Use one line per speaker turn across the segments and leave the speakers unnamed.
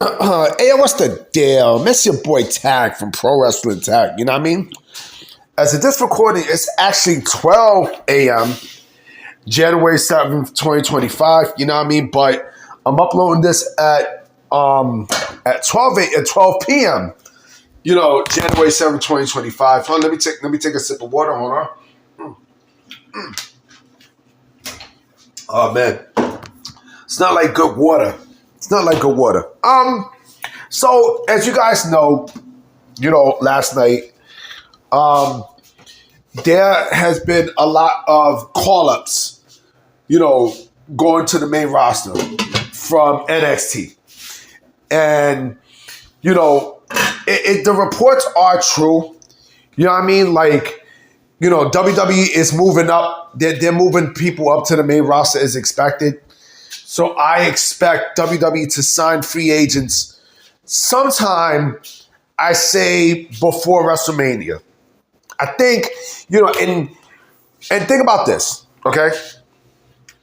Hey, what's the deal? Miss your boy Tag from Pro Wrestling Tag. You know what I mean? As of this recording, it's actually 12 a.m., January 7th, 2025. You know what I mean? But I'm uploading this at 12 p.m. You know, January 7th, 2025. Hold on, let me take a sip of water. Hold on. Oh man, it's not like good water. It's not like good water. So as you guys know, last night, there has been a lot of call-ups, going to the main roster from NXT. And, the reports are true. You know what I mean? Like, WWE is moving up. They're moving people up to the main roster as expected. So I expect WWE to sign free agents sometime, I say, before WrestleMania. I think, and think about this, okay?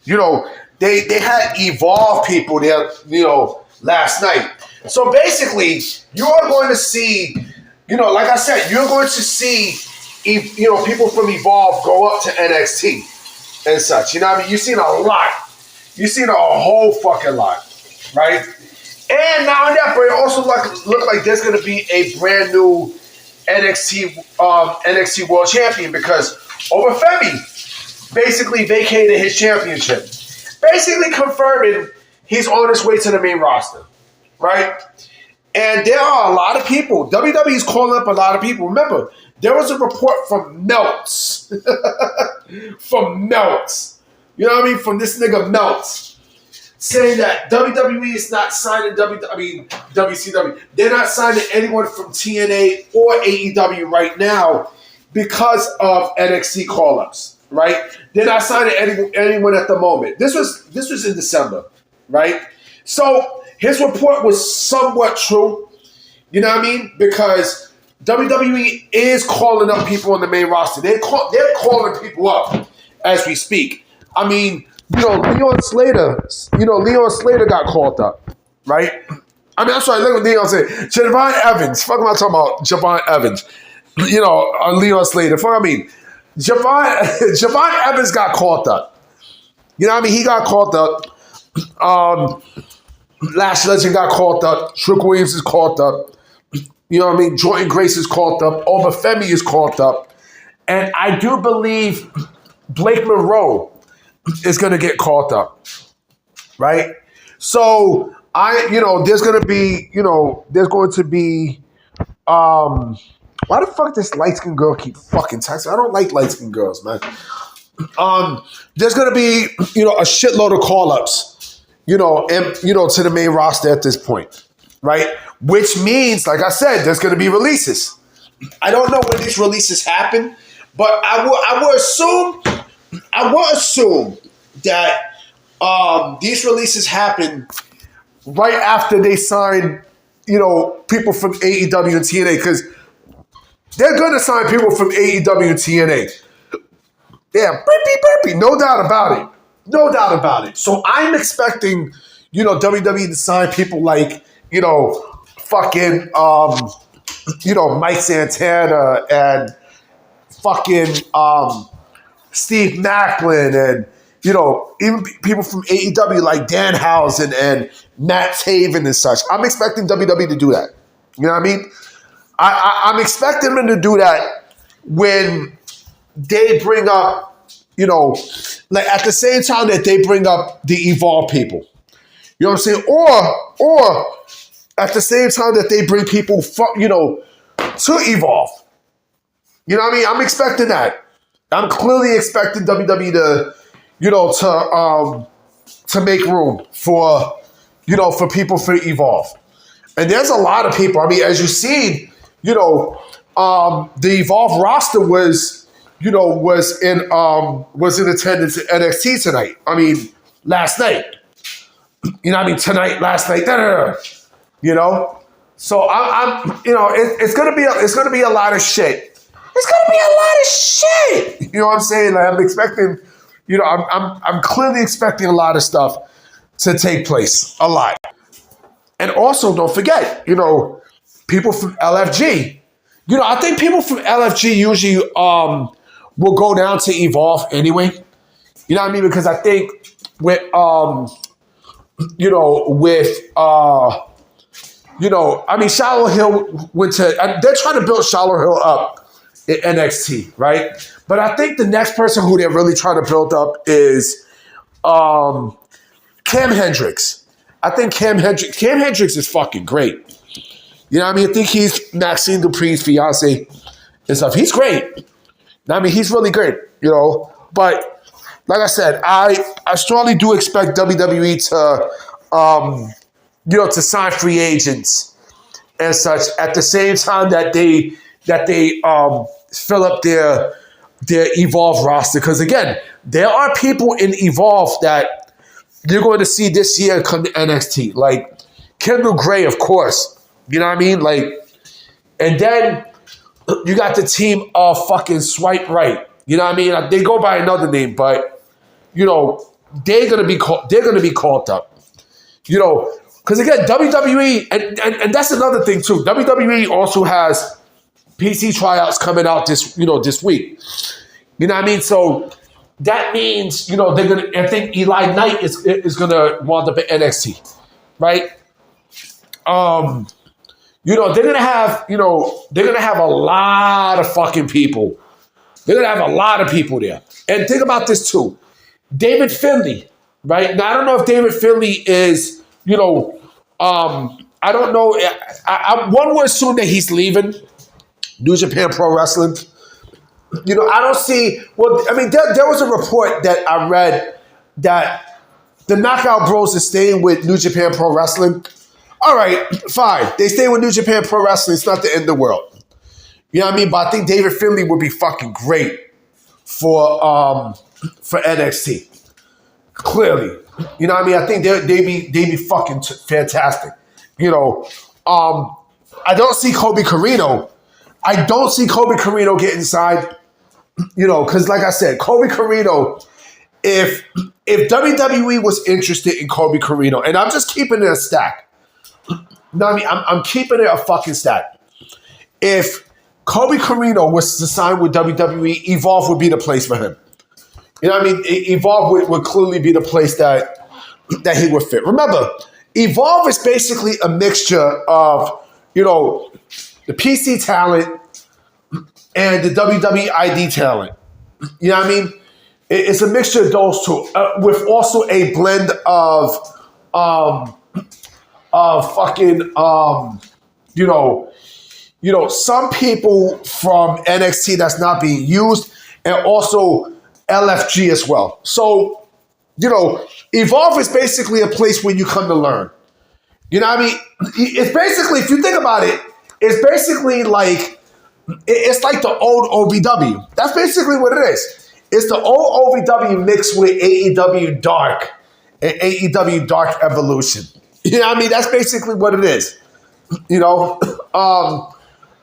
They had Evolve people there, last night. So basically, you are going to see, like I said, you're going to see, people from Evolve go up to NXT and such. You know what I mean? You've seen a lot. You've seen a whole fucking lot, right? And not only that, but it also look like there's going to be a brand new NXT World Champion because Overfemi basically vacated his championship, basically confirming he's on his way to the main roster, right? And there are a lot of people. WWE is calling up a lot of people. Remember, there was a report from Melts, you know what I mean, from this nigga Melts, saying that WWE is not signing WCW. They're not signing anyone from TNA or AEW right now because of NXT call-ups, right? They're not signing anyone at the moment. This was in December, right? So his report was somewhat true, you know what I mean? Because WWE is calling up people on the main roster. They're calling people up as we speak. I mean, Leon Slater got called up, right? I mean, I'm sorry, look what Leon said. Javon Evans. Fuck am I talking about? Javon Evans. Leon Slater. Fuck I mean. Javon Evans got called up. You know what I mean? He got called up. Lash Legend got called up. Trick Williams is called up. You know what I mean? Jordan Grace is called up. Overfemi is called up. And I do believe Blake Monroe is going to get called up, right? So there's going to be, why the fuck does light-skinned girl keep fucking texting? I don't like light-skinned girls, man. There's going to be, a shitload of call-ups, to the main roster at this point, right? Which means, like I said, there's going to be releases. I don't know when these releases happen, but I would assume that these releases happen right after they sign, people from AEW and TNA, because they're going to sign people from AEW and TNA. Yeah, burpee, no doubt about it. No doubt about it. So I'm expecting, WWE to sign people like, fucking, Mike Santana and fucking Steve Macklin and, even people from AEW like Danhausen and Matt Taven and such. I'm expecting WWE to do that. You know what I mean? I'm expecting them to do that when they bring up, like at the same time that they bring up the Evolve people. You know what I'm saying? Or at the same time that they bring people from, to Evolve. You know what I mean? I'm expecting that. I'm clearly expecting WWE to, to make room for, for people for Evolve. And there's a lot of people. I mean, as you've seen, the Evolve roster was in attendance at NXT tonight. I mean, last night. You know what I mean? Tonight, last night. So I'm it's gonna be a lot of shit. It's gonna be a lot of shit. You know what I'm saying? Like I'm expecting, I'm clearly expecting a lot of stuff to take place. A lot. And also, don't forget, people from LFG. I think people from LFG usually will go down to Evolve anyway. You know what I mean? Because I think with Shallow Hill went to. They're trying to build Shallow Hill up in NXT, right? But I think the next person who they're really trying to build up is Cam Hendricks. I think Cam Hendricks is fucking great. You know what I mean? I think he's Maxine Dupree's fiance and stuff. He's great. I mean, he's really great, But like I said, I strongly do expect WWE to sign free agents and such at the same time that they fill up their Evolve roster. Because again, there are people in Evolve that you're going to see this year come to NXT. Like Kendall Gray, of course. You know what I mean? Like, and then you got the team of fucking Swipe Right. You know what I mean? They go by another name, but they're gonna be called up. Because again, WWE and that's another thing too. WWE also has PC tryouts coming out this week. You know what I mean? So that means they're gonna. I think Eli Knight is gonna wind up at NXT, right? They're gonna have a lot of fucking people. They're gonna have a lot of people there. And think about this too. David Finlay, right? Now I don't know if David Finlay is, I don't know. One would assume that he's leaving New Japan Pro Wrestling. I don't see. Well, I mean, there was a report that I read that the Knockout Bros is staying with New Japan Pro Wrestling. All right, fine. They stay with New Japan Pro Wrestling. It's not the end of the world. You know what I mean? But I think David Finlay would be fucking great for NXT. Clearly. You know what I mean? I think they'd be fucking fantastic. I don't see Kobe Carino. I don't see Kobe Carino getting signed. Because like I said, Kobe Carino, if WWE was interested in Kobe Carino, and I'm just keeping it a stack. No, I mean, I'm keeping it a fucking stat. If Kobe Carino was to sign with WWE, Evolve would be the place for him. You know what I mean? Evolve would clearly be the place that he would fit. Remember, Evolve is basically a mixture of, the PC talent and the WWE ID talent. You know what I mean? It's a mixture of those two, with also a blend of some people from NXT that's not being used, and also LFG as well. So, Evolve is basically a place where you come to learn. You know what I mean? It's basically, if you think about it, it's basically like, it's like the old OVW. That's basically what it is. It's the old OVW mixed with AEW Dark and AEW Dark Evolution. You know what I mean? That's basically what it is.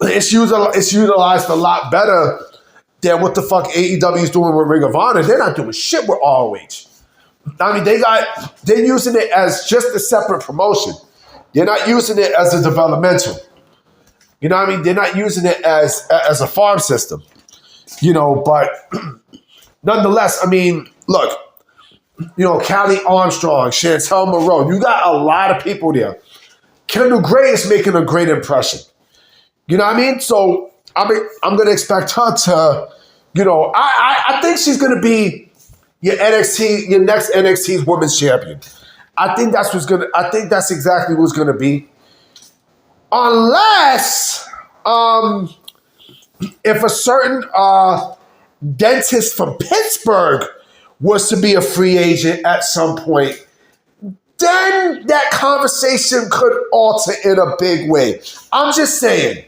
It's utilized a lot better than what the fuck AEW is doing with Ring of Honor. They're not doing shit with ROH. I mean, they're using it as just a separate promotion. They're not using it as a developmental. You know what I mean? They're not using it as a farm system. But nonetheless, I mean, look, Callie Armstrong, Chantel Moreau, you got a lot of people there. Kendall Gray is making a great impression. You know what I mean? So I'm going to expect her to, I think she's going to be your next NXT's Women's Champion. I think that's exactly what's going to be. Unless, if a certain dentist from Pittsburgh was to be a free agent at some point, then that conversation could alter in a big way. I'm just saying.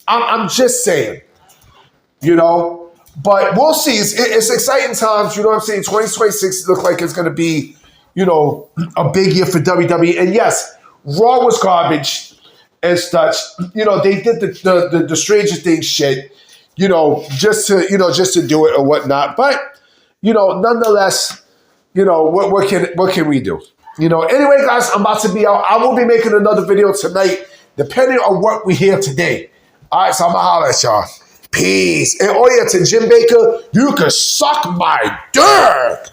I'm just saying. But we'll see. It's exciting times. You know what I'm saying? 2026 looks like it's going to be, a big year for WWE. And yes, Raw was garbage and such. They did the Stranger Things shit, just to do it or whatnot. But, nonetheless, what can we do? You know, anyway, guys, I'm about to be out. I will be making another video tonight, depending on what we hear today. All right, so I'm going to holler at y'all. Peace. And oh yeah, to Jim Baker, you can suck my dick.